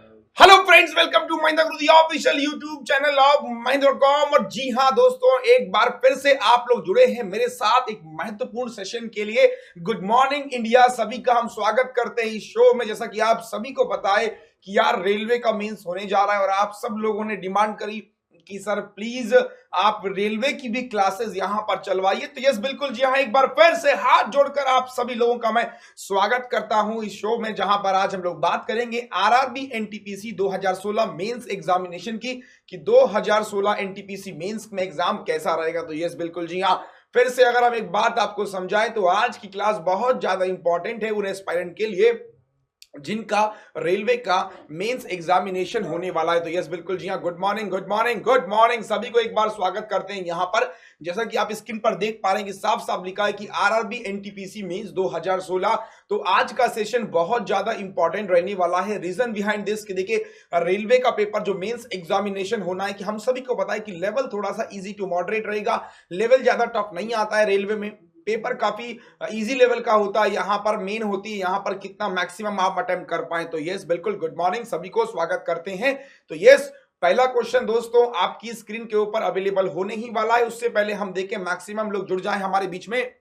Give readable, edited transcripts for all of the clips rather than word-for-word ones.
Hello friends, welcome to Mahendra Guru the official YouTube channel of महेंद्र.com। और जी हां दोस्तों, एक बार फिर से आप लोग जुड़े हैं मेरे साथ एक महत्वपूर्ण सेशन के लिए। गुड मॉर्निंग इंडिया, सभी का हम स्वागत करते हैं इस शो में। जैसा कि आप सभी को पता है कि यार रेलवे का मेंस होने जा रहा है और आप सब लोगों ने डिमांड करी कि सर प्लीज आप रेलवे की भी क्लासेस यहां पर चलवाइए। तो यस बिल्कुल, जी हाँ, एक बार फिर से हाथ जोड़कर आप सभी लोगों का मैं स्वागत करता हूं इस शो में, जहां पर आज हम लोग बात करेंगे आरआरबी एनटीपीसी 2016 मेंस एग्जामिनेशन की कि 2016 एनटीपीसी मेंस में एग्जाम कैसा रहेगा। तो यस बिल्कुल, जी हाँ, फिर से अगर हम एक बात आपको समझाएं तो आज की क्लास बहुत ज्यादा इंपॉर्टेंट है उन एस्पायरेंट के लिए जिनका रेलवे का मेंस एग्जामिनेशन होने वाला है। तो यस बिल्कुल, जी हाँ, good morning good morning good morning, सभी को एक बार स्वागत करते हैं यहां पर। जैसा कि आप स्क्रीन पर देख पा रहे हैं कि साफ साफ लिखा है कि आरआरबी एनटीपीसी मेंस 2016। तो आज का सेशन बहुत ज्यादा इंपॉर्टेंट रहने वाला है। रीजन बिहाइंड दिस कि देखिए, रेलवे का पेपर जो मेंस एग्जामिनेशन होना है कि हम सभी को पता है कि लेवल थोड़ा सा इजी टू मॉडरेट रहेगा। लेवल ज्यादा टफ नहीं आता है रेलवे में, पेपर काफी इजी लेवल का होता है। यहां पर मेन होती है यहां पर कितना मैक्सिमम आप अटेम्प्ट कर पाए। तो यस बिल्कुल, गुड मॉर्निंग, सभी को स्वागत करते हैं। तो यस, पहला क्वेश्चन दोस्तों आपकी स्क्रीन के ऊपर अवेलेबल होने ही वाला है। उससे पहले हम देखें मैक्सिमम लोग जुड़ जाएं हमारे बीच में,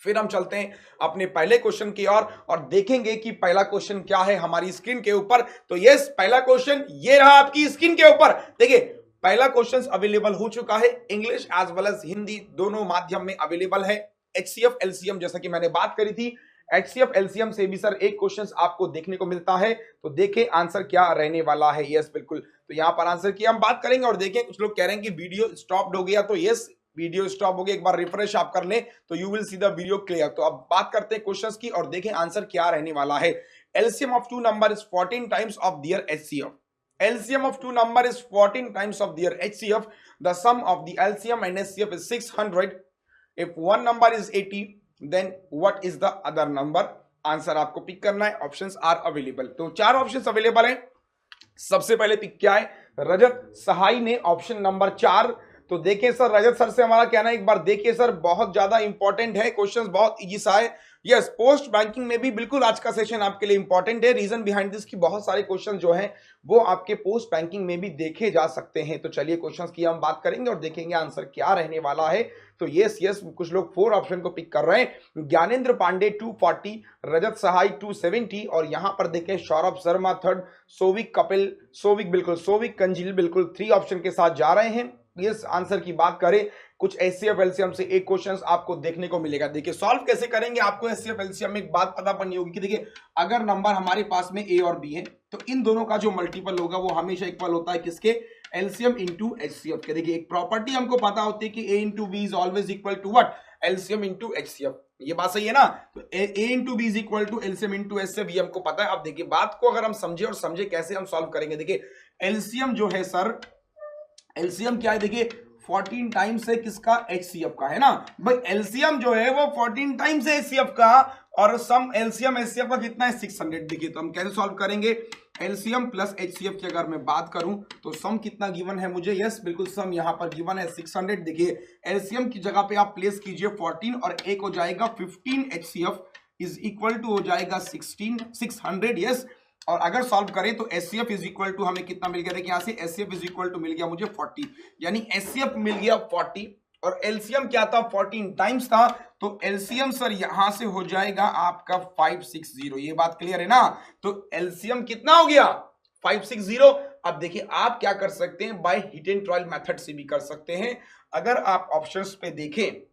फिर हम चलते हैं अपने पहले क्वेश्चन की ओर और देखेंगे कि पहला क्वेश्चन क्या है हमारी स्क्रीन के ऊपर। तो यस, पहला क्वेश्चन ये रहा आपकी स्क्रीन के ऊपर। देखिए, पहला क्वेश्चन अवेलेबल हो चुका है, English as well as Hindi दोनों माध्यम में अवेलेबल है। एचसीएफ एलसीएम जैसा कि मैंने बात करी थी, एचसीएफ एलसीएम से भी सर एक क्वेश्चन आपको देखने को मिलता है। तो देखें आंसर क्या रहने वाला है। यस बिल्कुल, तो यहां पर आंसर की हम बात करेंगे और देखें, कुछ लोग कह रहे हैं कि वीडियो स्टॉप हो गया। तो यस, वीडियो स्टॉप हो गया, एक बार रिफ्रेश आप कर लें तो you will see the video clear. तो अब बात करते हैं क्वेश्चंस की और देखें आंसर क्या रहने वाला है। LCM of two number is 14 times of their HCF. LCM of two number is 14 times of their HCF. The sum of the LCM and HCF is 600. If one number is 80, then what is the other number? Answer आपको pick करना है। Options are available, तो चार options available हैं। सबसे पहले pick क्या है, रजत सहाई ने ऑप्शन नंबर 4। तो देखिए सर, रजत सर से हमारा कहना है, एक बार देखिए सर, बहुत ज्यादा इंपॉर्टेंट है, क्वेश्चंस बहुत इजी सा है। यस, पोस्ट बैंकिंग में भी बिल्कुल आज का सेशन आपके लिए इंपॉर्टेंट है। रीजन बिहाइंड दिस की बहुत सारे क्वेश्चन जो हैं वो आपके पोस्ट बैंकिंग में भी देखे जा सकते हैं। तो चलिए क्वेश्चंस की हम बात करेंगे और देखेंगे आंसर क्या रहने वाला है। तो यस यस, कुछ लोग 4 ऑप्शन को पिक कर रहे हैं। ज्ञानेंद्र पांडे 240, रजत सहाय 270 और यहां पर देखें सौरभ शर्मा 3rd, सोविक कपिल, सोविक बिल्कुल, सोविक कंजिल बिल्कुल 3 ऑप्शन के साथ जा रहे हैं। इस आंसर की बात करें, कुछ एचसीएफ एलसीएम से एक क्वेश्चन आपको देखने को मिलेगा। देखिए सॉल्व कैसे करेंगे, आपको एचसीएफ एलसीएम में एक बात पता पड़नी होगी कि देखिए, अगर नंबर हमारे पास में ए और बी है तो इन दोनों का जो मल्टीपल होगा वो हमेशा इक्वल होता है किसके, एलसीएम इंटू एचसीएफ के। देखिए एक प्रॉपर्टी हमको पता होती है कि A into B is always equal to what, LCM into HCF. ये बात सही है ना। तो A into B is equal to LCM into HCF, ये हमको पता है। अब देखिए बात को अगर हम समझे और समझे कैसे हम सॉल्व करेंगे। देखिए एलसीएम जो है सर, एलसीएम क्या है, देखिए 14 टाइम्स है किसका, एचसीएफ का, है ना भाई। एलसीएम जो है वो 14 टाइम्स है एचसीएफ का और सम एलसीएम एचसीएफ का कितना है, 600। देखिए तो हम कैसे सॉल्व करेंगे, एलसीएम प्लस एचसीएफ की अगर मैं बात करूं तो सम कितना गिवन है मुझे, यस बिल्कुल, सम यहां पर गिवन है 600। देखिए एलसीएम की जगह पे आप प्लेस कीजिए 14 और एक हो जाएगा 15, एचसीएफ इज इक्वल टू हो जाएगा 600। यस, और अगर सॉल्व करें तो एचसीएफ इज इक्वल टू हमें कितना मिल गया, देखिए यहां से एचसीएफ इज इक्वल टू मिल गया मुझे 40, यानी एचसीएफ मिल गया 40 और एलसीएम क्या था, 14 टाइम्स था। तो एलसीएम सर यहां से हो जाएगा आपका 560। ये बात क्लियर है ना। तो एलसीएम कितना हो गया, 560। अब देखिए आप क्या कर सकते हैं, by hit and trial method से भी कर सकते हैं। अगर आप ऑप्शंस पे देखें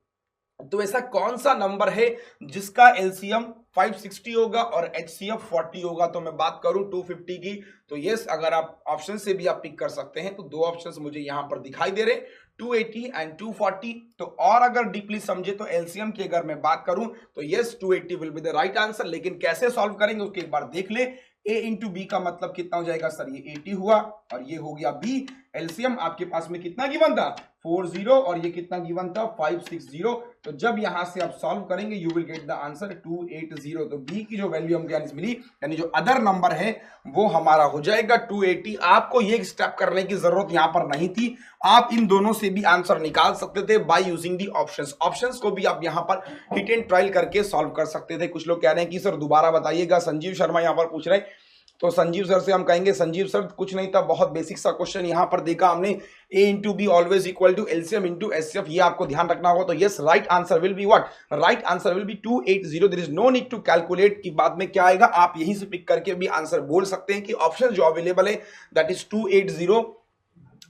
तो ऐसा कौन सा नंबर है जिसका एलसीएम 560 होगा और एचसीएफ 40 होगा। तो मैं बात करूं 250 की, तो यस, अगर आप ऑप्शन से भी आप पिक कर सकते हैं। तो दो ऑप्शंस मुझे यहां पर दिखाई दे रहे, 280 एंड 240। तो और अगर डीपली समझे तो एलसीएम की अगर मैं बात करूं तो yes 280 will be the right answer. लेकिन कैसे सॉल्व करेंगे उसके एक बार देख ले। ए इंटू बी का मतलब कितना हो जाएगा सर, ये 80 हुआ और ये हो गया बी। एलसीएम आपके पास में कितना गिवन था, 40 और ये कितना गिवन था, 560। तो जब यहां से आप सॉल्व करेंगे you will get the answer 280। तो बी की जो वैल्यू हमको मिली, यानी जो अदर नंबर है वो हमारा हो जाएगा 280। आपको ये स्टेप करने की जरूरत यहां पर नहीं थी, आप इन दोनों से भी आंसर निकाल सकते थे by using the options. Options को भी आप यहां पर हिट एंड ट्रायल करके सॉल्व कर सकते थे। कुछ लोग कह रहे हैं कि सर दोबारा बताइएगा, संजीव शर्मा यहां पर पूछ रहे हैं तो संजीव सर से हम कहेंगे संजीव सर कुछ नहीं था, बहुत बेसिक सा क्वेश्चन यहां पर देखा हमने, a into B always equal to LCM into HCF, ये आपको ध्यान रखना होगा। तो yes, right answer will be what, right answer will be 280। There is no need to calculate कि बाद में क्या आएगा, आप यहीं से पिक करके भी आंसर बोल सकते हैं कि ऑप्शन जो अवेलेबल है दैट इज 280।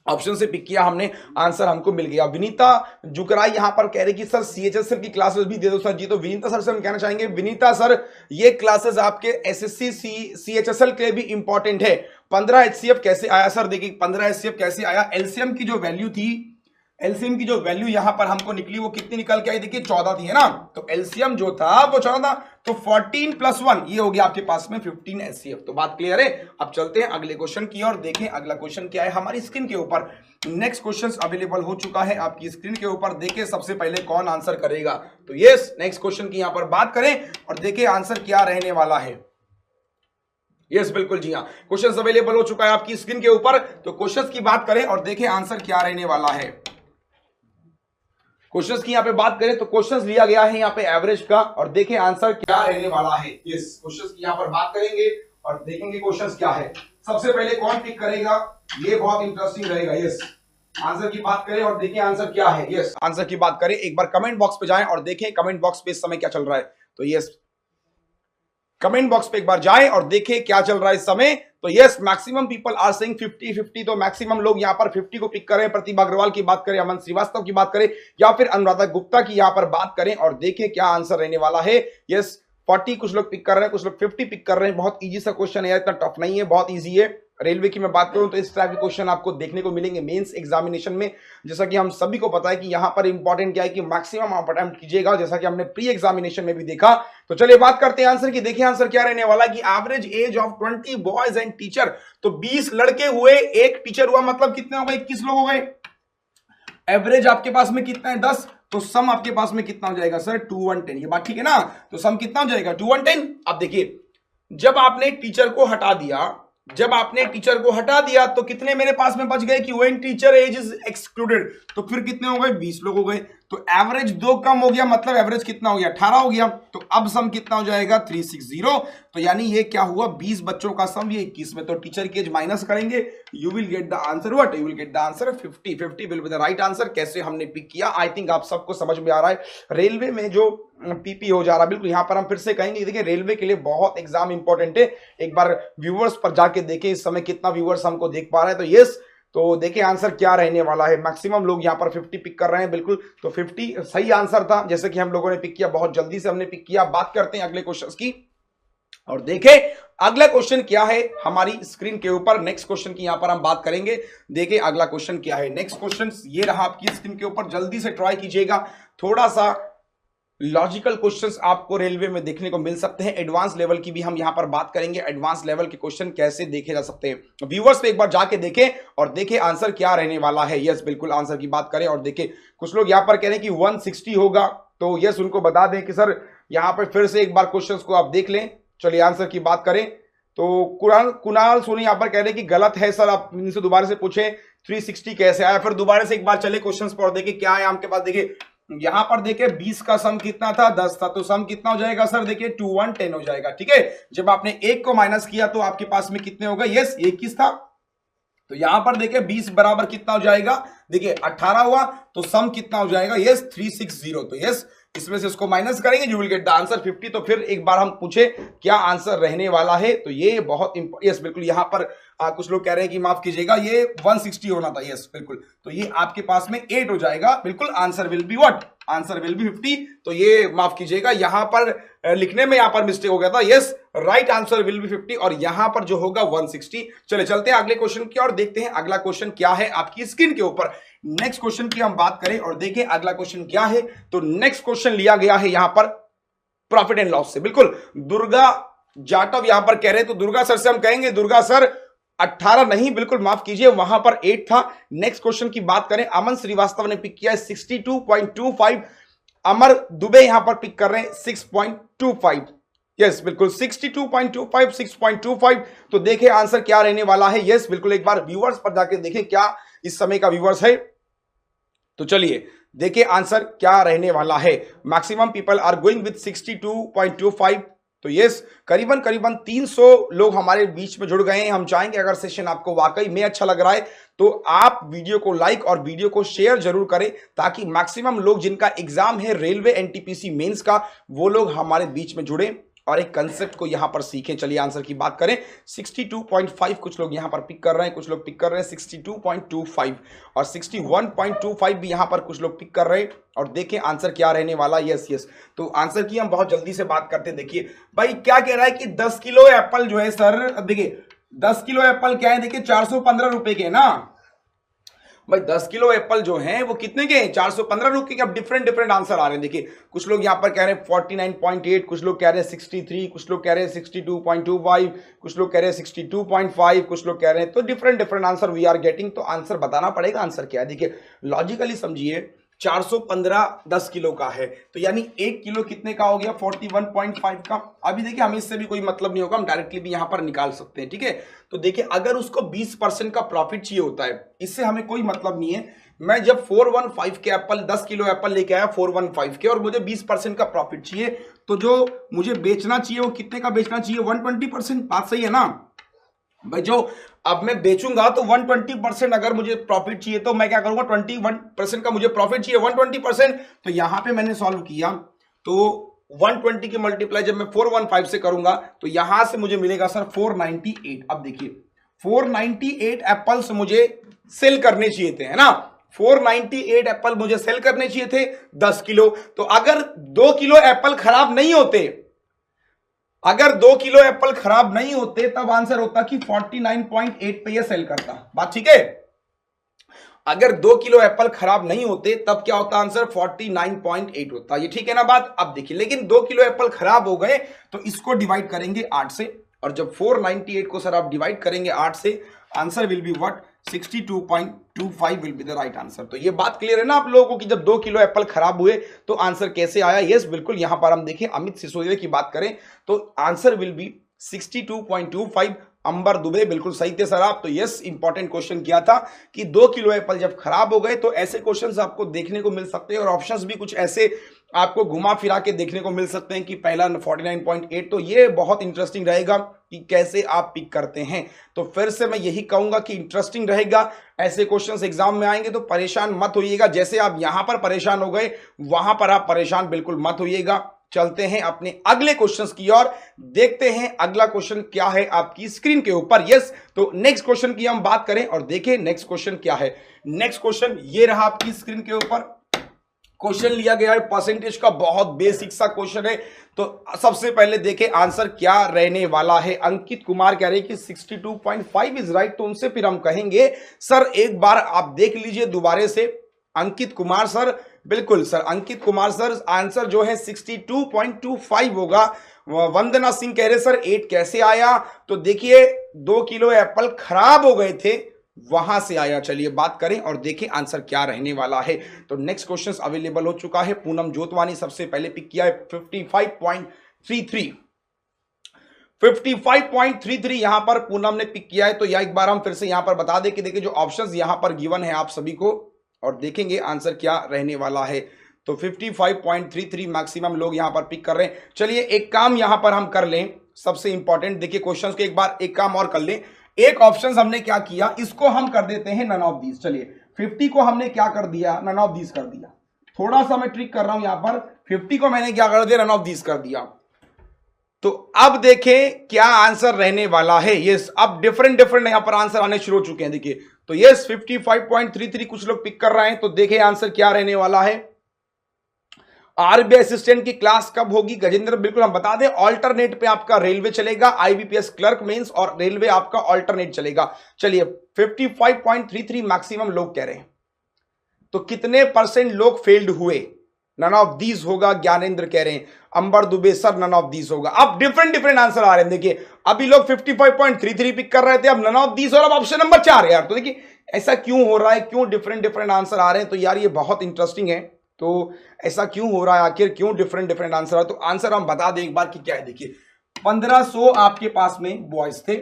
ऑप्शन से पिक किया हमने, आंसर हमको मिल गया। विनीता जुकराई यहां पर कह रहे कि सर सीएचएसएल की क्लासेस भी दे दो सर जी। तो विनीता सर से हम कहना चाहेंगे, विनीता सर ये क्लासेस आपके एसएससी सीएचएसएल के लिए भी इंपॉर्टेंट है। 15 एचसीएफ कैसे आया सर, देखिए 15 एचसीएफ कैसे आया, एलसीएम की जो वैल्यू थी, एलसीएम की जो वैल्यू यहां पर हमको निकली वो कितनी निकल के आई, देखिए 14 थी, है ना। तो एलसीएम जो था वो 14 था, तो 14 + 1 ये हो गया आपके पास में 15 एचसीएफ। तो बात क्लियर है। अब चलते हैं अगले क्वेश्चन की और देखें अगला क्वेश्चन क्या है हमारी स्क्रीन के ऊपर। नेक्स्ट क्वेश्चन अवेलेबल हो चुका है आपकी स्क्रीन के ऊपर, देखें सबसे पहले कौन आंसर करेगा। तो यस, नेक्स्ट क्वेश्चन की यहां पर बात करें और देखें आंसर क्या रहने वाला है। यस बिल्कुल जी हाँ, क्वेश्चन अवेलेबल हो चुका है आपकी स्क्रीन के ऊपर। तो क्वेश्चन की बात करें और देखें आंसर क्या रहने वाला है। क्वेश्चंस की यहां पे बात करें तो क्वेश्चंस लिया गया है यहां पे एवरेज का, और देखें आंसर क्या रहने वाला है। यस, क्वेश्चंस की यहां पर बात करेंगे और देखेंगे क्वेश्चंस क्या है। सबसे पहले कौन पिक करेगा, ये बहुत इंटरेस्टिंग रहेगा। यस, आंसर की बात करें और देखें आंसर क्या है। यस, आंसर की बात करें, एक बार कमेंट बॉक्स पे जाएं और देखें कमेंट बॉक्स पे इस समय क्या चल रहा है। तो यस, कमेंट बॉक्स पे एक बार जाएं और देखें क्या चल रहा है इस समय। तो yes, maximum people are saying 50-50, तो मैक्सिमम लोग यहां पर 50 को पिक करें। प्रतिभा अग्रवाल की बात करें, अमन श्रीवास्तव की बात करें, या फिर अनुराधा गुप्ता की यहां पर बात करें और देखें क्या आंसर रहने वाला है। यस, 40 कुछ लोग पिक कर रहे हैं, कुछ लोग 50 पिक कर रहे हैं। बहुत इजी सा क्वेश्चन है, इतना टफ नहीं है, बहुत इजी है। रेलवे की मैं बात करूं तो इस टाइप के क्वेश्चन आपको देखने को मिलेंगे मेंस एग्जामिनेशन में। जैसा कि हम सभी को पता है कि यहां पर इंपॉर्टेंट क्या है कि मैक्सिमम आप अटेम्प्ट कीजिएगा, जैसा कि हमने प्री एग्जामिनेशन में भी देखा। तो चलिए बात करते हैं आंसर की। देखिए आंसर क्या रहने वाला है कि average age of 20 boys and teacher. तो 20 लड़के हुए, एक टीचर हुआ, मतलब कितने हो गए, 21 लोग हो गए। एवरेज आपके पास में कितना है, 10। तो सम आपके पास में कितना हो जाएगा सर, 2 1 10। ये बात ठीक है ना। तो सम कितना हो जाएगा, 2 1 10। अब देखिए, जब आपने टीचर को हटा दिया, जब आपने टीचर को हटा दिया तो कितने मेरे पास में बच गए कि when teacher age is excluded, तो फिर कितने हो गए, 20 लोग हो गए। तो एवरेज 2 कम हो गया, मतलब एवरेज कितना हो गया, 18 हो गया। तो अब सम कितना हो जाएगा, 360। तो यानी ये क्या हुआ, 20 बच्चों का सम, ये 21 में। तो टीचर की एज माइनस करेंगे, you will get the answer what, you will get the answer 50। 50 will be the right answer. कैसे हमने पिक किया, आई थिंक आप सबको समझ में आ रहा है। रेलवे में जो पीपी हो जा रहा है, बिल्कुल यहां पर हम फिर से कहेंगे, देखिए रेलवे के लिए बहुत एग्जाम इंपॉर्टेंट है। एक बार व्यूअर्स पर जाके देखें इस समय कितना व्यूअर्स हमको देख पा रहे हैं। तो यस, तो देखिए आंसर क्या रहने वाला है। मैक्सिमम लोग यहां पर 50 पिक कर रहे हैं, बिल्कुल। तो 50 सही आंसर था, जैसे कि हम लोगों ने पिक किया, बहुत जल्दी से हमने पिक किया। बात करते हैं अगले क्वेश्चन की और देखें अगला क्वेश्चन क्या है हमारी स्क्रीन के ऊपर। नेक्स्ट क्वेश्चन की यहां पर हम बात करेंगे, देखें अगला क्वेश्चन क्या है। नेक्स्ट क्वेश्चन ये रहा आपकी स्क्रीन के ऊपर, जल्दी से ट्राई कीजिएगा। थोड़ा सा लॉजिकल क्वेश्चंस आपको रेलवे में देखने को मिल सकते हैं। एडवांस लेवल की भी हम यहां पर बात करेंगे, एडवांस लेवल के क्वेश्चन कैसे देखे जा सकते हैं। व्यूअर्स पे एक बार जाके देखें और देखें आंसर क्या रहने वाला है। यस, बिल्कुल आंसर की बात करें और देखें, कुछ लोग यहां पर कह रहे हैं कि 160 होगा। तो यस, उनको बता दें कि सर यहां पर फिर से एक बार क्वेश्चंस को आप देख लें। चलिए आंसर की बात करें तो कुणाल सोनी यहां पर कह रहे हैं कि गलत है सर, आप इनसे दोबारा से पूछें 360 कैसे आया। फिर दोबारा से एक बार चले क्वेश्चंस पर देखें क्या है आपके पास। देखिए यहां पर देखिए 20 का सम कितना था, 10 था। तो सम कितना हो जाएगा सर, देखिए 2 1 10 हो जाएगा। ठीक है, जब आपने 1 को माइनस किया तो आपके पास में कितने हो गए, यस 21 था। तो यहां पर देखिए 20 बराबर कितना हो जाएगा, देखिए 18 हुआ। तो सम कितना हो जाएगा, यस 360। तो यस, इसमें से इसको माइनस करेंगे, you will get the answer 50। तो फिर एक बार हम पूछे क्या आंसर रहने वाला है। तो ये बहुत यस बिल्कुल, यहां पर कुछ लोग कह रहे हैं कि माफ कीजिएगा ये 160 होना था। यस बिल्कुल, तो ये आपके पास में 8 हो जाएगा। बिल्कुल, answer will be what, answer will B 50। तो ये माफ कीजिएगा, यहां पर लिखने में यहां पर मिस्टेक हो गया था। Yes, right answer will B 50 और यहां पर जो होगा 160। चले चलते हैं अगले क्वेश्चन की और देखते हैं अगला क्वेश्चन क्या है आपकी स्क्रीन के ऊपर। नेक्स्ट क्वेश्चन की हम बात करें और देखें अगला क्वेश्चन क्या है। तो नेक्स्ट क्वेश्चन लिया गया है यहां पर प्रॉफिट एंड लॉस से। बिल्कुल, दुर्गा जाटव यहां पर कह रहे हैं, तो दुर्गा सर से हम कहेंगे, दुर्गा सर 18 नहीं, बिल्कुल माफ कीजिए, वहां पर 8 था। नेक्स्ट क्वेश्चन की बात करें, अमन श्रीवास्तव ने पिक किया है 62.25। अमर दुबे यहां पर पिक कर रहे हैं 6.25। यस बिल्कुल, 62.25 6.25। तो देखें आंसर क्या रहने वाला है। यस बिल्कुल, एक बार व्यूअर्स पर जाके देखें क्या इस समय का व्यूअर्स है। तो चलिए देखिए आंसर क्या रहने वाला है। Maximum people are going with 62.25। तो यस, करीबन करीबन 300 लोग हमारे बीच में जुड़ गए हैं। हम चाहेंगे अगर सेशन आपको वाकई में अच्छा लग रहा है तो आप वीडियो को लाइक और वीडियो को शेयर जरूर करें, ताकि मैक्सिमम लोग जिनका एग्जाम है रेलवे एनटीपीसी मेंस का, वो लोग हमारे बीच में जुड़े और एक कंसेप्ट को यहां पर सीखें। चलिए आंसर की बात करें। 62.5 कुछ लोग यहां पर पिक कर रहे हैं, कुछ लोग पिक कर रहे हैं 62.25 और 61.25 भी यहां पर कुछ लोग पिक कर रहे हैं। और देखें आंसर क्या रहने वाला। यस यस, तो आंसर की हम बहुत जल्दी से बात करते हैं। देखिए भाई क्या कह रहा है कि 10 किलो एप्पल जो है सर, देखिए 10 किलो एप्पल क्या है, देखिए 415 रुपए के ना भाई। 10 किलो एप्पल जो हैं वो कितने के हैं, 415 रुपए के। अब डिफरेंट डिफरेंट आंसर आ रहे हैं। देखिए कुछ लोग यहां पर कह रहे हैं 49.8, कुछ लोग कह रहे हैं 63, कुछ लोग कह रहे हैं 62.25, कुछ लोग कह रहे हैं 62.5, कुछ लोग कह रहे हैं, तो different different answer we are getting. तो आंसर बताना पड़ेगा आंसर क्या है। देखिए लॉजिकली समझिए, 415 10 किलो का है, तो यानी 1 किलो कितने का हो गया, 41.5 का। अभी देखिए हमें इससे भी कोई मतलब नहीं होगा, हम डायरेक्टली भी यहां पर निकाल सकते हैं, ठीक है। तो देखिए अगर उसको 20% का प्रॉफिट चाहिए होता है, इससे हमें कोई मतलब नहीं है। मैं जब 415 के एप्पल 10 किलो एप्पल लेके आया 415 के, और मुझे 20% का प्रॉफिट चाहिए, तो जो मुझे बेचना चाहिए वो कितने का बेचना चाहिए, 120%। बात सही है ना भाई। जो अब मैं बेचूंगा तो 120% अगर मुझे प्रॉफिट चाहिए तो मैं क्या करूंगा, 21% का मुझे प्रॉफिट चाहिए, 120%। तो यहां पे मैंने सॉल्व किया तो 120 की मल्टीप्लाई जब मैं 415 से करूंगा तो यहां से मुझे मिलेगा सर 498। अब देखिए 498 एप्पल्स मुझे सेल करने चाहिए थे, है ना। 498 एप्पल मुझे सेल करने चाहिए थे 10 किलो। तो अगर 2 किलो एप्पल खराब नहीं होते, अगर 2 किलो एप्पल खराब नहीं होते, तब आंसर होता कि 49.8 पे ये सेल करता। बात ठीक है। अगर 2 किलो एप्पल खराब नहीं होते तब क्या होता आंसर, 49.8 होता। ये ठीक है ना बात। अब देखिए लेकिन 2 किलो एप्पल खराब हो गए तो इसको डिवाइड करेंगे 8 से, और जब 498 को सर आप डिवाइड करेंगे 8 से, answer will be what, 62.25 will be the right answer. तो ये बात क्लियर है ना आप लोगों को कि जब 2 किलो एप्पल खराब हुए तो आंसर कैसे आया। यस बिल्कुल, यहां पर हम देखें अमित सिसोदिया की बात करें तो आंसर विल बी 62.25। अंबर दुबे बिल्कुल सही थे सर आप। तो यस, इंपॉर्टेंट क्वेश्चन किया था कि 2 किलो एप्पल जब खराब हो गए तो ऐसे क्वेश्चंस आपको देखने को मिल सकते हैं, और ऑप्शंस भी कुछ ऐसे आपको घुमा फिरा के देखने को मिल सकते हैं कि पहला 49.8। तो ये बहुत इंटरेस्टिंग रहेगा कि कैसे आप पिक करते हैं। तो फिर से मैं यही कहूंगा कि इंटरेस्टिंग रहेगा, ऐसे क्वेश्चंस एग्जाम में आएंगे तो परेशान मत होइएगा। जैसे आप यहां पर परेशान हो गए, वहां पर आप परेशान बिल्कुल मत होइएगा। चलते हैं अपने अगले क्वेश्चंस की ओर, देखते हैं अगला क्वेश्चन क्या है आपकी स्क्रीन के ऊपर। यस, तो नेक्स्ट क्वेश्चन की हम बात करें और देखें नेक्स्ट क्वेश्चन क्या है। नेक्स्ट क्वेश्चन ये रहा आपकी स्क्रीन के ऊपर। क्वेश्चन लिया गया है परसेंटेज का, बहुत बेसिक सा क्वेश्चन है। तो सबसे पहले देखें आंसर क्या रहने वाला है। अंकित कुमार कह रहे हैं कि 62.5 इज राइट। तो उनसे फिर हम कहेंगे सर एक बार आप देख लीजिए दोबारा से। अंकित कुमार सर, बिल्कुल sir Ankit Kumar sir, answer जो है 62.25 होगा। वंदना सिंह कह रहे सर 8 कैसे आया। तो देखिए 2 किलो एप्पल खराब हो गए थे, वहां से आया। चलिए बात करें और देखें आंसर क्या रहने वाला है। तो नेक्स्ट क्वेश्चन अवेलेबल हो चुका है। पूनम जोतवानी सबसे पहले पिक किया है 55.33। 55.33 यहां पर पूनम ने पिक किया है। तो यह एक बार हम फिर से यहां पर बता दें कि देखिए जो ऑप्शंस यहां पर गिवन है आप सभी को, और देखेंगे आंसर क्या रहने वाला है। तो 55.33 मैक्सिमम लोग यहां पर पिक कर रहे हैं। चलिए एक काम यहां पर हम कर लें, सबसे इंपॉर्टेंट देखिए क्वेश्चंस के एक बार एक काम और कर लें। एक ऑप्शन हमने क्या किया, इसको हम कर देते हैं नन ऑफ दीज। चलिए 50 को हमने क्या कर दिया, नन ऑफ दीज कर दिया। थोड़ा सा मैं ट्रिक कर रहा हूं यहां पर, 50 को मैंने क्या कर दिया, नन ऑफ दीज कर दिया। तो अब देखें क्या आंसर रहने वाला है। यस, अब डिफरेंट डिफरेंट यहां पर आंसर आने शुरू हो चुके हैं। देखिए तो यस 55.33 कुछ लोग पिक कर रहे हैं। तो देखें आंसर क्या रहने वाला है। आरबीआई असिस्टेंट की क्लास कब होगी गजेंद्र, बिल्कुल हम बता दें ऑल्टरनेट पे आपका रेलवे चलेगा, आईबीपीएस क्लर्क मेंस और रेलवे आपका ऑल्टरनेट चलेगा। चलिए 55.33 मैक्सिमम लोग कह रहे हैं। तो कितने परसेंट लोग फेल्ड हुए, नन ऑफ दीज होगा, ज्ञानेंद्र कह रहे हैं। Ambar Dubey sir none of these होगा। अब डिफरेंट डिफरेंट आंसर आ रहे हैं। देखिए अभी लोग 55.33 पिक कर रहे थे, अब नन ऑफ दीज और अब ऑप्शन नंबर 4 यार। तो देखिए ऐसा क्यों हो रहा है, क्यों डिफरेंट डिफरेंट आंसर आ रहे हैं। तो यार ये बहुत इंटरेस्टिंग है। तो ऐसा क्यों हो रहा है आखिर, क्यों डिफरेंट डिफरेंट आंसर है। तो आंसर हम बता दें एक बार कि क्या है। देखिए 1500 आपके पास में बॉयज थे,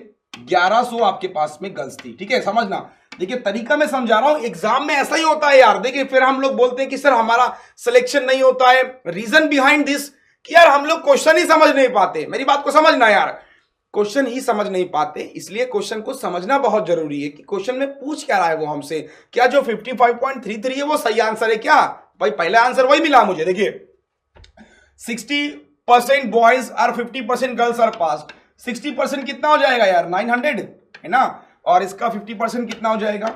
1100 आपके पास में गर्ल्स थी। ठीक है, समझना। देखिए तरीका मैं समझा रहा हूं, एग्जाम में ऐसा ही होता है यार। देखिए फिर हम लोग बोलते हैं कि सर हमारा सिलेक्शन नहीं होता है। रीजन बिहाइंड दिस कि यार हम लोग क्वेश्चन ही समझ नहीं पाते। मेरी बात को समझना यार, क्वेश्चन ही समझ नहीं पाते, इसलिए क्वेश्चन को समझना बहुत जरूरी है कि क्वेश्चन में पूछ क्या रहा है वो हमसे। क्या जो 55.33 है वो सही आंसर है क्या? भाई पहला आंसर वही मिला मुझे। देखिए 60% बॉयज और 50% गर्ल्स आर पास। 60% कितना हो जाएगा यार? 900 है ना, और इसका 50% कितना हो जाएगा?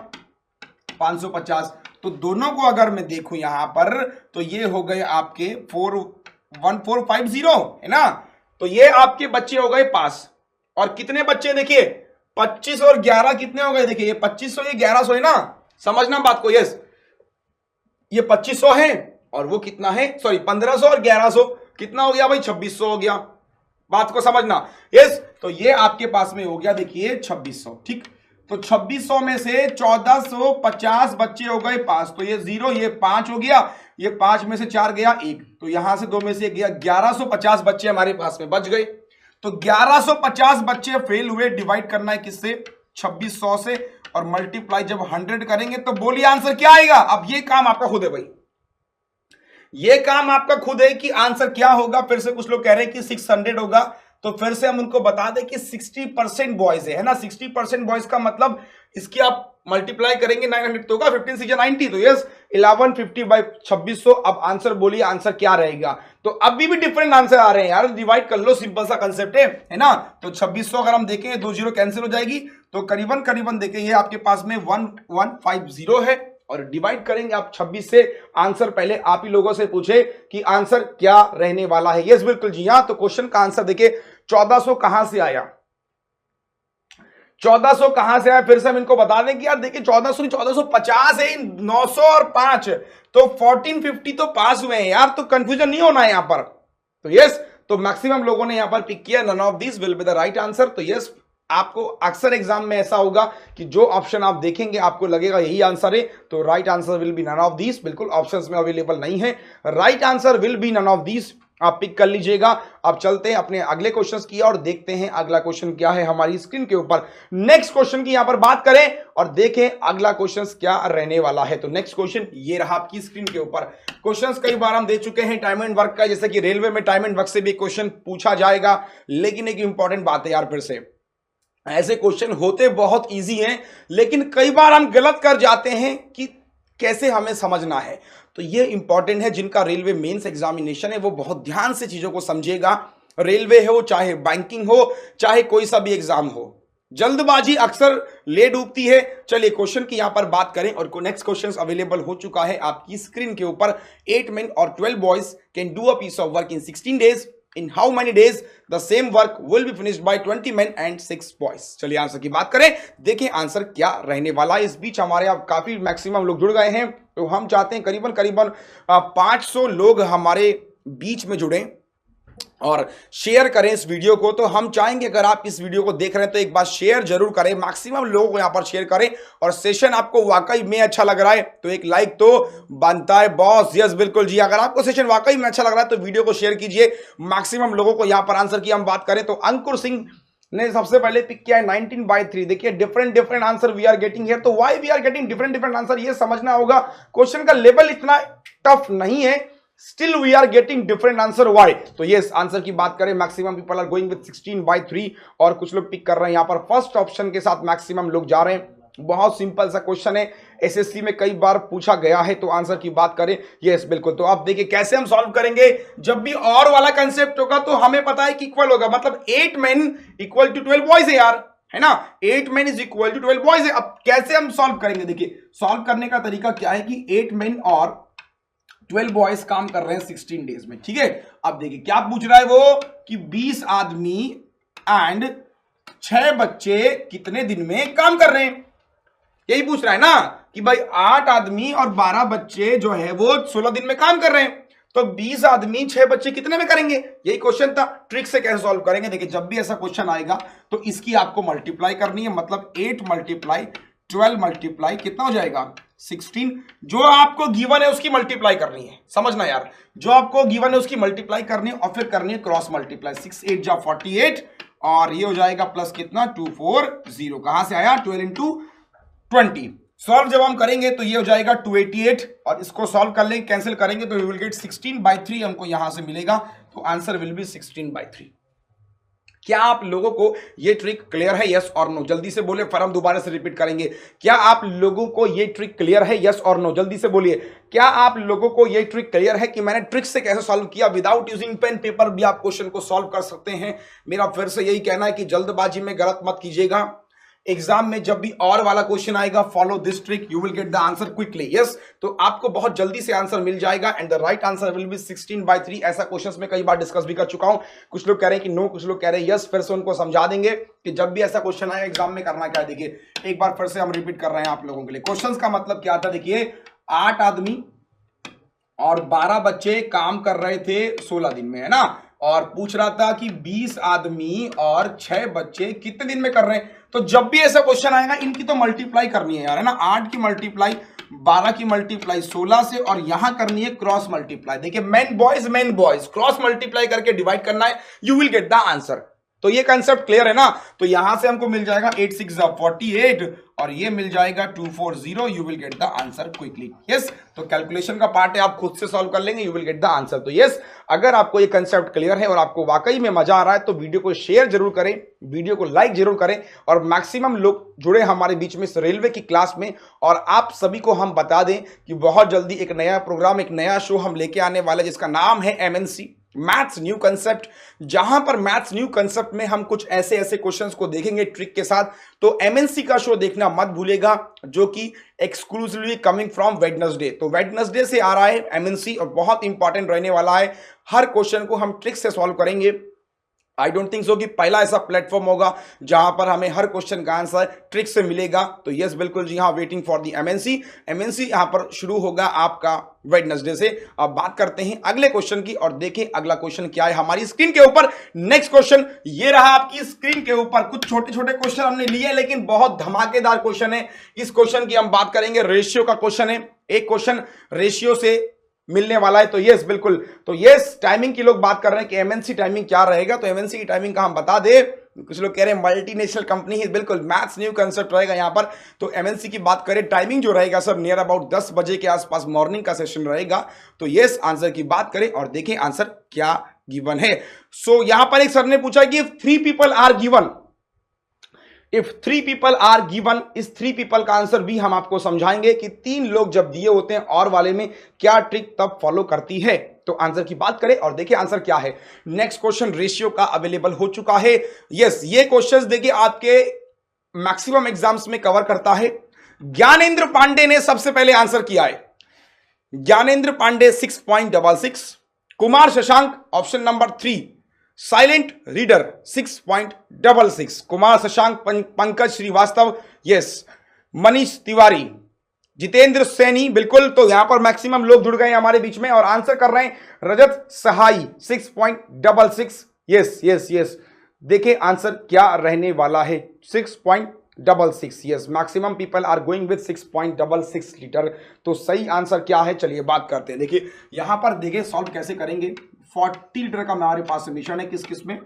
550। तो दोनों को अगर मैं देखूं यहां पर तो ये हो गए आपके 1450 है ना। तो ये आपके बच्चे हो गए पास। और कितने बच्चे? देखिए 25 और 11 कितने हो गए? देखिए ये 2500 ये 1100 है ना, समझना बात को। यस, ये 2500 है और वो कितना है, सॉरी 1500 और 1100 कितना हो गया भाई? 2600 हो गया। बात को समझना। यस, तो ये आपके पास में हो गया देखिए 2600। ठीक, तो 2600 में से 1450 बच्चे हो गए पास। तो ये 0, ये 5 हो गया, ये 5 में से 4 गया 1, तो यहां से 2 में से 1 गया। 1150 बच्चे हमारे पास में बच गए। तो 1150 बच्चे फेल हुए। डिवाइड करना है किससे? 2600 से, और मल्टीप्लाई जब 100 करेंगे तो बोलिए आंसर क्या आएगा? अब ये काम आपका खुद है भाई, ये काम आपका खुद है कि आंसर क्या होगा। फिर से कुछ लोग कह रहे हैं कि 600 होगा, तो फिर से हम उनको बता दें कि 60% बॉयज है ना। 60% बॉयज का मतलब इसकी आप मल्टीप्लाई करेंगे 900 तो होगा 15 6 90, तो यस 1150 बाई 2600। अब आंसर बोलिए, आंसर क्या रहेगा? तो अभी भी डिफरेंट आंसर आ रहे हैं यार, डिवाइड कर लो, सिंपल सा कंसेप्ट है ना। तो 2600 अगर हम देखें 2 0 कैंसिल हो जाएगी, तो करीबन देखें ये आपके पास में 1150 है, और डिवाइड करेंगे आप 26 से। आंसर पहले आप ही लोगों से पूछे कि आंसर क्या रहने वाला है। यस बिल्कुल जी हाँ। तो क्वेश्चन का आंसर देखिए 1400 कहां से आया? 1400 कहां से आया? फिर से हम इनको बता दें कि यार देखिए 1400 नहीं 1450 है, 900 और 5, तो 1450 तो पास हुए हैं यार, तो कंफ्यूजन नहीं होना है यहां पर। तो यस, तो मैक्सिमम लोगों ने यहां पर पिक किया none of this will be the right answer. तो यस, आपको अक्सर एग्जाम में ऐसा होगा कि जो ऑप्शन आप देखेंगे आपको लगेगा यही आंसर है, तो right answer will be none of this. बिल्कुल ऑप्शंस में अवेलेबल नहीं है, right answer will be none of this, आप पिक कर लीजिएगा। अब चलते हैं अपने अगले क्वेश्चंस की और देखते हैं अगला क्वेश्चन क्या है हमारी स्क्रीन के ऊपर। नेक्स्ट क्वेश्चन की यहां पर बात करें और देखें अगला क्वेश्चन क्या रहने वाला है। तो नेक्स्ट क्वेश्चन ये रहा आपकी स्क्रीन के ऊपर। क्वेश्चंस कई बार हम दे चुके हैं टाइम एंड वर्क का, जैसे कि रेलवे में टाइम एंड वर्क से भी क्वेश्चन पूछा जाएगा। लेकिन एक इंपॉर्टेंट बात है यार, फिर से ऐसे क्वेश्चन होते बहुत इजी हैं, लेकिन कई बार हम गलत कर जाते हैं कि कैसे हमें समझना है। तो ये इंपॉर्टेंट है, जिनका रेलवे मेंस एग्जामिनेशन है वो बहुत ध्यान से चीजों को समझेगा। रेलवे हो चाहे बैंकिंग हो चाहे कोई सा भी एग्जाम हो, जल्दबाजी अक्सर ले डूबती है। चलिए क्वेश्चन की यहां पर बात करें, और नेक्स्ट क्वेश्चन अवेलेबल हो चुका है आपकी स्क्रीन के ऊपर। 8 men और 12 boys can do a piece of work in 16 days. In how many days the same work will be finished by 20 men and 6 boys? चलिए आंसर की बात करें, देखें आंसर क्या रहने वाला है। इस बीच हमारे आप काफी मैक्सिमम लोग जुड़ गए हैं, तो हम चाहते हैं करीबन 500 लोग हमारे बीच में जुड़े और शेयर करें इस वीडियो को। तो हम चाहेंगे अगर आप इस वीडियो को देख रहे हैं तो एक बार शेयर जरूर करें, मैक्सिमम लोगों को यहां पर शेयर करें। और सेशन आपको वाकई में अच्छा लग रहा है तो एक लाइक तो बनता है बॉस। यस बिल्कुल जी, अगर आपको सेशन वाकई में अच्छा लग रहा है तो वीडियो को शेयर कीजिए मैक्सिमम लोगों को। यहां पर आंसर की हम बात करें तो अंकुर सिंह ने सबसे पहले पिक किया है 19/3। देखिए different answer we are getting here. तो why we are getting different answer, ये समझना होगा। क्वेश्चन का लेवल इतना टफ नहीं है, still we are getting different answer, why? तो यस, आंसर की बात करें maximum people are going with 16/3, और कुछ लोग पिक कर रहे हैं यहां पर फर्स्ट ऑप्शन के साथ मैक्सिमम लोग जा रहे हैं। बहुत सिंपल सा क्वेश्चन है, एसएससी में कई बार पूछा गया है। तो आंसर की बात करें, यस बिल्कुल। तो आप देखिए कैसे हम सॉल्व करेंगे। जब भी और वाला कंसेप्ट होगा तो हमें पता है कि इक्वल होगा, मतलब 8 men इक्वल टू 12 boys है यार, है ना। 8 men is equal to 12 boys है। अब कैसे हम सॉल्व करेंगे? देखिए सॉल्व करने का तरीका क्या है कि 8 men और 12 बॉयज काम कर रहे हैं 16 डेज में, ठीक है। अब देखिए क्या पूछ रहा है वो कि 20 आदमी एंड 6 बच्चे कितने दिन में काम कर रहे हैं, यही पूछ रहा है ना कि भाई 8 आदमी और 12 बच्चे जो है वो 16 दिन में काम कर रहे हैं, तो 20 आदमी 6 बच्चे कितने में करेंगे, यही क्वेश्चन था। ट्रिक से कैसे सॉल्व करेंगे? देखिए जब भी ऐसा क्वेश्चन आएगा तो इसकी आपको मल्टीप्लाई करनी है, मतलब 8 मल्टीप्लाई 12 मल्टीप्लाई कितना हो जाएगा 16। जो आपको गिवन है उसकी मल्टीप्लाई करनी है, समझना यार, जो आपको गिवन है उसकी मल्टीप्लाई करनी है और फिर करनी है क्रॉस मल्टीप्लाई। 6 8 जा 48 और ये हो जाएगा प्लस कितना 240। कहां से आया 12 into 20। सॉल्व जब हम करेंगे तो ये हो जाएगा 288 और इसको सॉल्व कर लेंगे, कैंसिल करेंगे तो वी विल गेट 16/3 हमको यहां से मिलेगा। तो आंसर विल बी 16/3। क्या आप लोगों को ये ट्रिक क्लियर है? यस और नो जल्दी से बोले, फिर हम दोबारा से रिपीट करेंगे। क्या आप लोगों को ये ट्रिक क्लियर है? यस और नो जल्दी से बोलिए। क्या आप लोगों को ये ट्रिक क्लियर है कि मैंने ट्रिक से कैसे सॉल्व किया? विदाउट यूजिंग पेन पेपर भी आप क्वेश्चन को सॉल्व कर सकते हैं। मेरा फिर से यही कहना है कि जल्दबाजी में गलत मत कीजिएगा। एग्जाम में जब भी और वाला क्वेश्चन आएगा, follow this trick, you will get the answer quickly. Yes, तो आपको बहुत जल्दी से आंसर मिल जाएगा and the right answer will B 16/3। ऐसा क्वेश्चंस में कई बार डिस्कस भी कर चुका हूं। कुछ लोग कह रहे हैं कि नो, कुछ लोग कह रहे हैं यस। फिर से उनको समझा देंगे कि जब भी ऐसा क्वेश्चन आए एग्जाम में करना क्या है। देखिए एक बार फिर से हम रिपीट कर रहे हैं आप लोगों के लिए। क्वेश्चन का मतलब क्या था? देखिए 8 आदमी और 12 बच्चे काम कर रहे थे 16 दिन में, है ना। और पूछ रहा था कि 20 आदमी और 6 बच्चे कितने दिन में कर रहे हैं। तो जब भी ऐसा क्वेश्चन आएगा इनकी तो मल्टीप्लाई करनी है यार, है ना। 8 की मल्टीप्लाई 12 की मल्टीप्लाई 16 से और यहां करनी है क्रॉस मल्टीप्लाई। देखिए मेन बॉयज क्रॉस मल्टीप्लाई करके डिवाइड करना है, you will get the answer. तो ये कंसेप्ट क्लियर है ना। तो यहां से हमको मिल जाएगा 8 6 48 और ये मिल जाएगा 240। You will get the answer quickly. Yes, तो कैलकुलेशन का पार्ट है, आप खुद से सॉल्व कर लेंगे, you will get the answer. तो यस, अगर आपको ये कंसेप्ट क्लियर है और आपको वाकई में मजा आ रहा है तो वीडियो को शेयर जरूर करें, वीडियो को लाइक जरूर करें और मैक्सिमम लोग जुड़े हमारे बीच में इस रेलवे की क्लास में। और आप सभी को हम बता दें कि बहुत जल्दी एक नया प्रोग्राम, एक नया शो हम लेके आने वाले जिसका नाम है MNC मैथ्स न्यू कंसेप्ट, जहां पर मैथ्स न्यू कंसेप्ट में हम कुछ ऐसे ऐसे क्वेश्चंस को देखेंगे ट्रिक के साथ। तो MNC का शो देखना मत भूलेगा, जो कि एक्सक्लूसिवली कमिंग फ्रॉम वेडनेसडे। तो वेडनेसडे से आ रहा है MNC और बहुत इंपॉर्टेंट रहने वाला है। हर क्वेश्चन को हम ट्रिक से सॉल्व करेंगे। आई डोंट थिंक सो कि पहला ऐसा प्लेटफॉर्म होगा जहां पर हमें हर क्वेश्चन का आंसर ट्रिक से मिलेगा। तो यस बिल्कुल जी हाँ, वेटिंग फॉर दी MNC यहां पर शुरू होगा आपका वेडनेसडे से। अब बात करते हैं अगले क्वेश्चन की और देखें अगला क्वेश्चन क्या है हमारी स्क्रीन के ऊपर। नेक्स्ट क्वेश्चन ये रहा आपकी स्क्रीन के ऊपर। कुछ छोटे छोटे क्वेश्चन हमने लिए लेकिन बहुत धमाकेदार क्वेश्चन है। इस क्वेश्चन की हम बात करेंगे, रेशियो का क्वेश्चन है। एक क्वेश्चन रेशियो से मिलने वाला है। तो यस बिल्कुल, तो यस टाइमिंग की लोग बात कर रहे हैं कि MNC टाइमिंग क्या रहेगा। तो MNC की टाइमिंग का हम बता दे। कुछ लोग कह रहे हैं मल्टीनेशनल कंपनी है, बिल्कुल मैथ्स न्यू कंसेप्ट रहेगा यहां पर। तो MNC की बात करें, टाइमिंग जो रहेगा सब नियर अबाउट 10 बजे के आसपास मॉर्निंग का सेशन रहेगा। तो यस आंसर की बात करें और देखें आंसर क्या गिवन है। सो यहां पर एक सर ने पूछा कि if 3 people are given, if 3 people are given, इस 3 पीपल का आंसर भी हम आपको समझाएंगे कि 3 लोग जब दिए होते हैं और वाले में क्या ट्रिक तब फॉलो करती है। तो आंसर की बात करें और देखिए आंसर क्या है। नेक्स्ट क्वेश्चन रेशियो का अवेलेबल हो चुका है। यस, ये क्वेश्चंस देखिए आपके मैक्सिमम एग्जाम्स में कवर करता है। ज्ञानेंद्र पांडे ने सबसे पहले आंसर किया है। Gyanendra Pandey 6.66, Kumar Shashank option number 3 silent reader 6.66, Kumar Shashank, Pankaj Srivastava, yes, Manish Tiwari, Jitendra Saini, बिल्कुल। तो यहां पर मैक्सिमम लोग जुड़ गए हमारे बीच में और आंसर कर रहे हैं Rajat Sahai 6.66। Yes yes yes, देखिए आंसर क्या रहने वाला है 6.66। Yes, maximum people are going with 6.66 litre. तो सही आंसर क्या है, चलिए बात करते हैं। देखिए यहां पर देखिए सॉल्व कैसे करेंगे। 40 लीटर का हमारे पास मिशन है, किस किस में,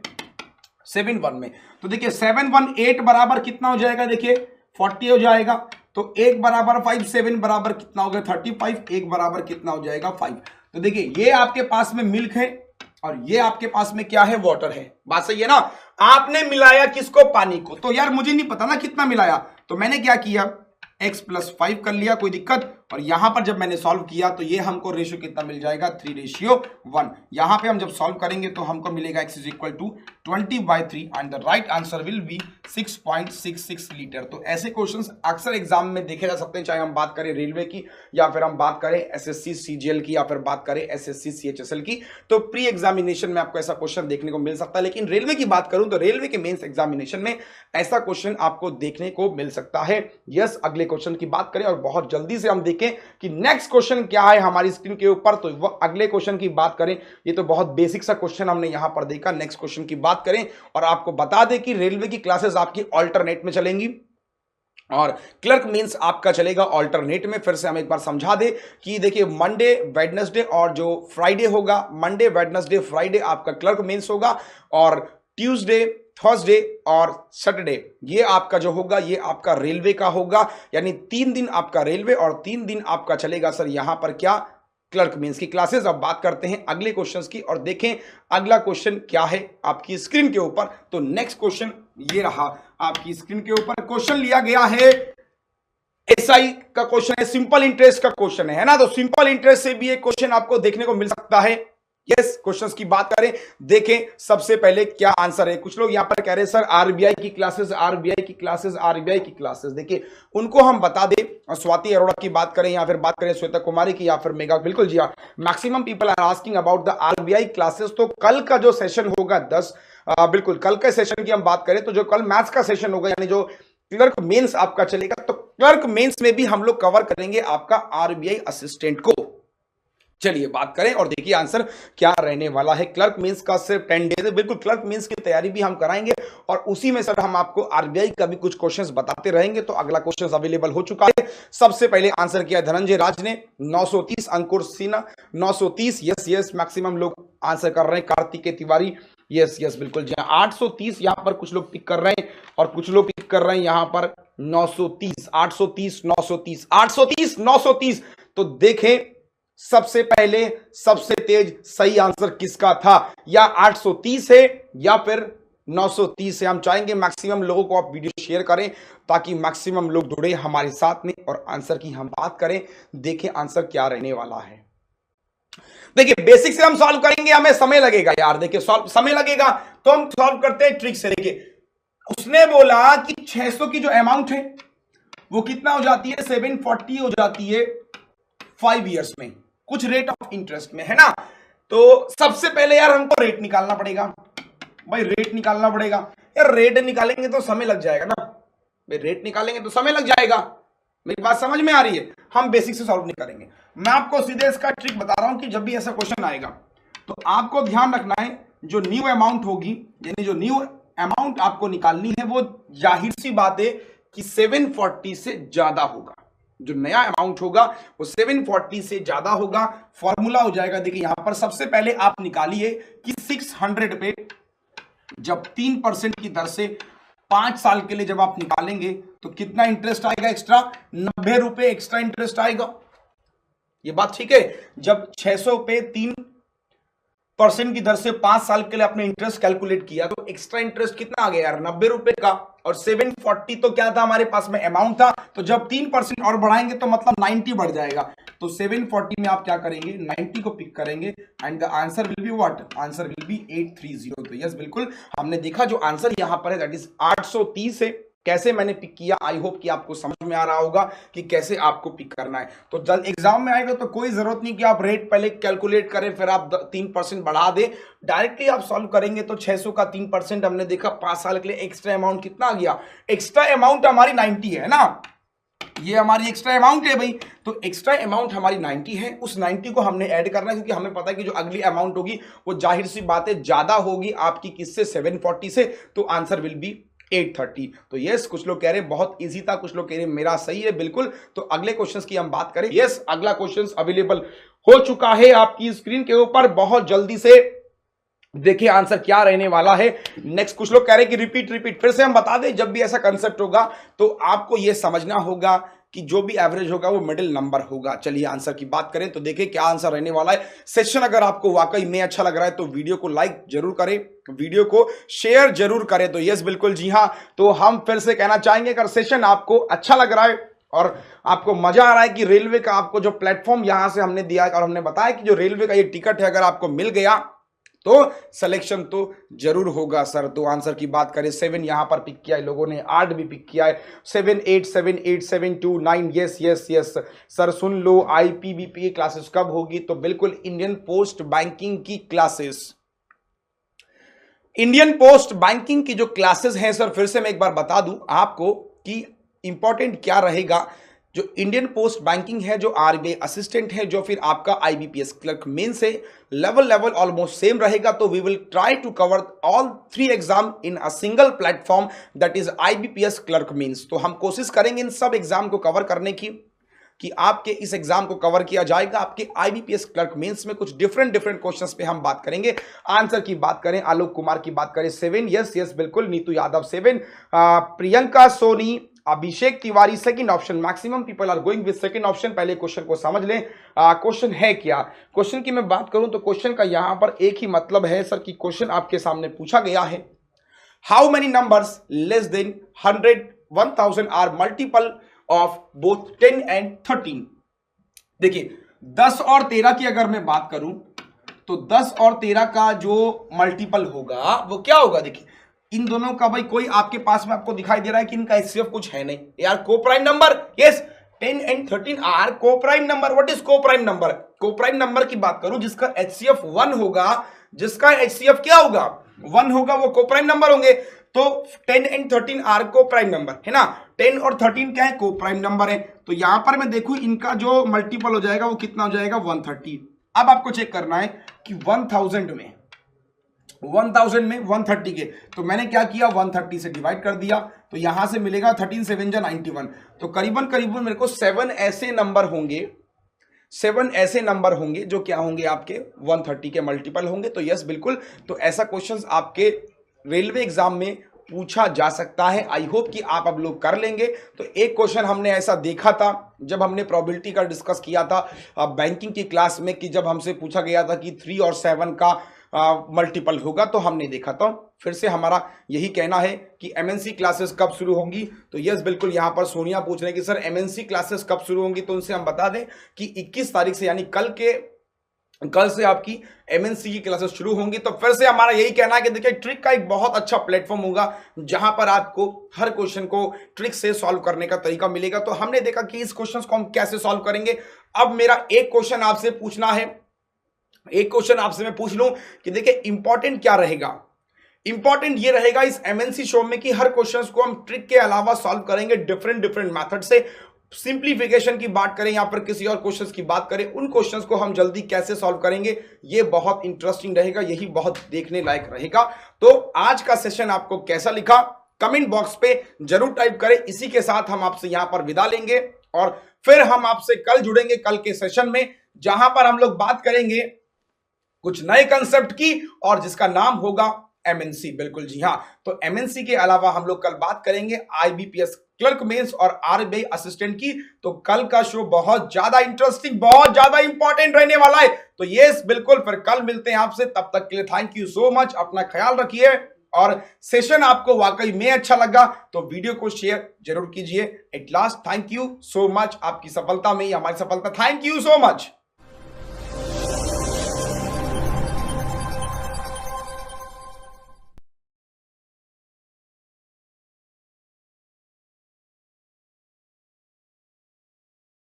7-1 में। तो देखिए 7-1 बराबर कितना हो जाएगा, देखिए 40 हो जाएगा। तो 1 बराबर 5, 7 बराबर कितना हो गया 35, 1 बराबर कितना हो जाएगा 5। तो देखिए ये आपके पास में मिल्क है और ये आपके पास में क्या है, वाटर है। बात सही है ना। आपने मिलाया किसको, पानी को। तो यार मुझे नहीं पता ना कितना मिलाया, तो मैंने क्या किया x+5 कर लिया, कोई दिक्कत। और यहां पर जब मैंने सॉल्व किया तो ये हमको रेशियो कितना मिल जाएगा 3:1। यहां पे हम जब सॉल्व करेंगे तो हमको मिलेगा x = 20/3 and the right answer will B 6.66 litre. तो ऐसे क्वेश्चंस अक्सर एग्जाम में देखे जा सकते हैं, चाहे हम बात करें रेलवे की या फिर हम बात करें SSC CGL की या फिर बात करें SSC CHSL की। तो प्री एग्जामिनेशन में आपको ऐसा क्वेश्चन देखने को मिल सकता है। लेकिन रेलवे की बात करूं तो रेलवे के मेंस एग्जामिनेशन में ऐसा क्वेश्चन आपको देखने को मिल सकता है। यस, अगले क्वेश्चन की बात करें और बहुत जल्दी से हम देखें कि नेक्स्ट क्वेश्चन क्या है हमारी स्क्रीन के ऊपर। तो वो अगले क्वेश्चन की बात करें, ये तो बहुत बेसिक सा क्वेश्चन हमने यहां पर देखा। नेक्स्ट क्वेश्चन की बात करें और आपको बता दें कि रेलवे की क्लासेस आपकी ऑल्टरनेट में चलेंगी और क्लर्क मींस आपका चलेगा ऑल्टरनेट में। फिर से हम एक बार समझा दे कि देखिए मंडे वेडनेसडे और जो फ्राइडे होगा, मंडे वेडनेसडे फ्राइडे आपका क्लर्क मींस होगा और ट्यूसडे थर्सडे और सैटरडे, ये आपका जो होगा ये आपका रेलवे का होगा, यानी 3 दिन आपका रेलवे और 3 दिन आपका चलेगा सर यहां पर क्या, क्लर्क मेंस की क्लासेस। अब बात करते हैं अगले क्वेश्चंस की और देखें अगला क्वेश्चन क्या है आपकी स्क्रीन के ऊपर। तो नेक्स्ट क्वेश्चन ये रहा आपकी स्क्रीन के ऊपर, क्वेश्चन लिया गया है एसआई का क्वेश्चन है, सिंपल इंटरेस्ट का क्वेश्चन है ना। तो सिंपल इंटरेस्ट से भी एक क्वेश्चन आपको देखने को मिल सकता है। यस, क्वेश्चंस की बात करें, देखें सबसे पहले क्या आंसर है। कुछ लोग यहां पर कह रहे हैं सर आरबीआई की क्लासेस, आरबीआई की क्लासेस, आरबीआई की क्लासेस। देखिए उनको हम बता दें, स्वाति अरोड़ा की बात करें या फिर बात करें श्वेता कुमारी की या फिर मेगा, बिल्कुल जी हाँ, maximum people are asking about the RBI classes. तो कल का जो सेशन होगा 10, बिल्कुल कल के सेशन की हम बात करें तो जो कल मैथ्स का सेशन होगा, यानी जो क्लर्क मेंस आपका चलेगा, तो क्लर्क मेंस में भी हम लोग कवर करेंगे आपका आरबीआई असिस्टेंट को। चलिए बात करें और देखिए आंसर क्या रहने वाला है। क्लर्क मेंस का सिर्फ 10 डेज है, बिल्कुल क्लर्क मेंस की तैयारी भी हम कराएंगे और उसी में सर हम आपको आरबीआई का भी कुछ क्वेश्चंस बताते रहेंगे। तो अगला क्वेश्चन अवेलेबल हो चुका है। सबसे पहले आंसर किया धनंजय राज ने 930, अंकुर सिन्हा 930, यस यस, मैक्सिमम लोग आंसर कर रहे हैं। कार्तिकेय तिवारी यस यस, बिल्कुल जी 830 यहां पर कुछ लोग पिक कर रहे हैं और कुछ लोग पिक कर रहे हैं यहां पर 930, 830, 930, 830, 930। तो देखें सबसे पहले सबसे तेज सही आंसर किसका था, या 830 है या फिर 930 है। हम चाहेंगे मैक्सिमम लोगों को आप वीडियो शेयर करें ताकि मैक्सिमम लोग जुड़े हमारे साथ में और आंसर की हम बात करें। देखें आंसर क्या रहने वाला है। देखिए बेसिक से हम सॉल्व करेंगे, हमें समय लगेगा यार, देखिए समय लगेगा तो हम सॉल्व करते हैं ट्रिक से। देखिए उसने बोला कि 600 की जो अमाउंट है वो कितना हो जाती है, 740 हो जाती है 5 इयर्स में, कुछ रेट ऑफ इंटरेस्ट में, है ना। तो सबसे पहले यार हमको रेट निकालना पड़ेगा भाई, रेट निकालना पड़ेगा यार। रेट निकालेंगे तो समय लग जाएगा ना भाई, रेट निकालेंगे तो समय लग जाएगा। मेरी बात समझ में आ रही है, हम बेसिक से सॉल्व नहीं करेंगे। मैं आपको सीधे इसका ट्रिक बता रहा हूं कि जब भी ऐसा क्वेश्चन आएगा तो आपको ध्यान रखना है, जो न्यू अमाउंट होगी, यानी जो न्यू अमाउंट आपको निकालनी है वो जाहिर सी बात है कि 740 से ज्यादा होगा। जो नया अमाउंट होगा वो 740 से ज्यादा होगा। फॉर्मूला हो जाएगा, देखिए यहां पर सबसे पहले आप निकालिए कि 600 पे जब 3% की दर से 5 साल के लिए जब आप निकालेंगे तो कितना इंटरेस्ट आएगा एक्स्ट्रा, 90 रुपए एक्स्ट्रा इंटरेस्ट आएगा। ये बात ठीक है। जब 600 पे 3% की दर से 5 साल के लिए आपने इंटरेस्ट कैलकुलेट किया तो एक्स्ट्रा इंटरेस्ट कितना आ गया यार, 90 रुपए का। और 740 तो क्या था हमारे पास में अमाउंट था, तो जब 3% और बढ़ाएंगे तो मतलब 90 बढ़ जाएगा। तो 740 में आप क्या करेंगे, 90 को पिक करेंगे and the answer will be what, answer will B 830। तो यस बिल्कुल हमने देखा जो आंसर यहां पर है दैट इज 830 है। कैसे मैंने पिक किया, आई होप कि आपको समझ में आ रहा होगा कि कैसे आपको पिक करना है। तो जब एग्जाम में आएगा तो कोई जरूरत नहीं कि आप रेट पहले कैलकुलेट करें फिर आप 3% बढ़ा दें, डायरेक्टली आप सॉल्व करेंगे। तो 600 का 3% हमने देखा 5 साल के लिए एक्स्ट्रा अमाउंट कितना आ गया, एक्स्ट्रा अमाउंट हमारी 90 है ना, ये हमारी एक्स्ट्रा अमाउंट है भाई। तो एक्स्ट्रा अमाउंट हमारी 90 है, उस 90 को हमने ऐड करना है क्योंकि हमें पता है कि जो अगली अमाउंट होगी वो जाहिर सी बात है ज्यादा होगी आपकी किससे, 740 से। तो आंसर विल बी 830। तो यस, कुछ लोग कह रहे हैं बहुत इजी था, कुछ लोग कह रहे हैं मेरा सही है, बिल्कुल। तो अगले क्वेश्चंस की हम बात करें। यस, अगला क्वेश्चंस अवेलेबल हो चुका है आपकी स्क्रीन के ऊपर, बहुत जल्दी से देखिए आंसर क्या रहने वाला है। नेक्स्ट कुछ लोग कह रहे हैं कि रिपीट फिर से हम बता दें, जब भी ऐसा कंसेप्ट होगा तो आपको यह समझना होगा कि जो भी एवरेज होगा वो मिडिल नंबर होगा। चलिए आंसर की बात करें तो देखिए क्या आंसर रहने वाला है। सेशन अगर आपको वाकई में अच्छा लग रहा है तो वीडियो को लाइक जरूर करें, वीडियो को शेयर जरूर करें। तो यस बिल्कुल जी हाँ, तो हम फिर से कहना चाहेंगे अगर सेशन आपको अच्छा लग रहा है और आपको मजा आ रहा है कि रेलवे का आपको जो प्लेटफॉर्म यहां से हमने दिया और हमने बताया कि जो रेलवे का ये टिकट है अगर आपको मिल गया तो सिलेक्शन तो जरूर होगा सर। तो आंसर की बात करें 7 यहां पर पिक किया है लोगों ने, 8 भी पिक किया है, 7 8 7 8 7 2 9। यस यस यस सर, सुन लो आईपीबीपी की क्लासेस कब होगी, तो बिल्कुल इंडियन पोस्ट बैंकिंग की क्लासेस, इंडियन पोस्ट बैंकिंग की जो क्लासेस हैं सर, फिर से मैं एक बार बता दूं आपको कि इंपॉर्टेंट क्या रहेगा। जो इंडियन पोस्ट बैंकिंग है, जो आरबीआई असिस्टेंट है, जो फिर आपका आईबीपीएस क्लर्क मेंस है, लेवल ऑलमोस्ट सेम रहेगा। तो we will try to cover all 3 exam in a single platform that is IBPS clerk mains. तो हम कोशिश करेंगे इन सब एग्जाम को कवर करने की। कि आपके इस एग्जाम को कवर किया जाएगा। आपके आईबीपीएस क्लर्क मेंस में कुछ डिफरेंट क्वेश्चंस पे हम बात करेंगे। आंसर की बात करें, आलोक कुमार की बात करें 7, यस बिल्कुल, Neetu Yadav 7, Priyanka Soni, Abhishek Tiwari second option. Maximum people are going with second option. पहले क्वेश्चन को समझ लें, क्वेश्चन है क्या। क्वेश्चन की मैं बात करूं तो क्वेश्चन का यहां पर एक ही मतलब है सर कि क्वेश्चन आपके सामने पूछा गया है, how many numbers less than 100 1000 are multiple of both 10 and 13। देखिए 10 और 13 की अगर मैं बात करूं तो 10 और 13 का जो मल्टीपल होगा वो क्या होगा। देखिए इन दोनों का भाई कोई आपके पास में आपको दिखाई दे रहा है कि इनका एचसीएफ कुछ है नहीं यार। Coprime number, yes 10 and 13 are coprime number. What is coprime number? Coprime number की बात करूं जिसका एचसीएफ 1 होगा, जिसका एचसीएफ क्या होगा 1 होगा, वो कोप्राइम नंबर होंगे। तो 10 एंड 13 आर कोप्राइम नंबर है ना। 10 और 13 क्या है, कोप्राइम नंबर है। तो यहां पर मैं देखूं इनका जो मल्टीपल हो जाएगा वो कितना हो जाएगा 130। अब आपको चेक करना है कि 1000 में 130 के, तो मैंने क्या किया 130 से डिवाइड कर दिया, तो यहां से मिलेगा 13 7 जा 91। तो करीबन करीबन मेरे को 7 ऐसे नंबर होंगे, 7 ऐसे नंबर होंगे जो क्या होंगे आपके 130 के मल्टीपल होंगे। तो यस बिल्कुल, तो ऐसा क्वेश्चंस आपके रेलवे एग्जाम में पूछा जा सकता है। आई होप कि आप अब लोग कर लेंगे। तो एक क्वेश्चन हमने ऐसा देखा था जब हमने प्रोबेबिलिटी का डिस्कस किया था बैंकिंग की क्लास में, कि जब हमसे पूछा गया था कि 3 और 7 का मल्टीपल होगा, तो हमने देखा था। फिर से हमारा यही कहना है कि एमएनसी क्लासेस कब शुरू होंगी। तो यस बिल्कुल, यहां पर सोनिया पूछ रहे हैं कि सर एमएनसी क्लासेस कब शुरू होंगी। तो उनसे हम बता दें कि 21 तारीख से, यानी कल से आपकी एमएनसी की क्लासेस शुरू होंगी। तो फिर से हमारा यही कहना है कि देखिए ट्रिक का एक बहुत अच्छा प्लेटफॉर्म होगा जहां पर आपको हर क्वेश्चन को ट्रिक से सॉल्व करने का तरीका मिलेगा। तो हमने देखा कि इस क्वेश्चन को हम कैसे सॉल्व करेंगे। अब मेरा एक क्वेश्चन आपसे पूछना है, एक क्वेश्चन आपसे मैं पूछ लूं कि देखिए इंपॉर्टेंट क्या रहेगा। इंपॉर्टेंट ये रहेगा इस एमएनसी शो में कि हर क्वेश्चंस को हम ट्रिक के अलावा सॉल्व करेंगे डिफरेंट मेथड से। सिंप्लीफिकेशन की बात करें या फिर किसी और क्वेश्चंस की बात करें, उन क्वेश्चंस को हम जल्दी कैसे सॉल्व करेंगे, ये बहुत इंटरेस्टिंग रहेगा, यही बहुत देखने लायक रहेगा। तो आज का सेशन आपको कैसा लिखा कमेंट बॉक्स पे जरूर टाइप करें। इसी के साथ हम आपसे यहां पर विदा लेंगे और फिर हम आपसे कल जुड़ेंगे कल के सेशन में, जहां पर हम लोग बात करेंगे कुछ नए कंसेप्ट की और जिसका नाम होगा एमएनसी। बिल्कुल जी हाँ, तो एमएनसी के अलावा हम लोग कल बात करेंगे आईबीपीएस क्लर्क मेंस और आरबीआई असिस्टेंट की। तो कल का शो बहुत ज्यादा इंटरेस्टिंग, बहुत ज्यादा इंपॉर्टेंट रहने वाला है। तो यस बिल्कुल, फिर कल मिलते हैं आपसे, तब तक के लिए थैंक यू सो मच। अपना ख्याल रखिए और सेशन आपको वाकई में अच्छा लगा तो वीडियो को शेयर जरूर कीजिए। At last thank you so much, आपकी सफलता में ही हमारी सफलता। Thank you so much.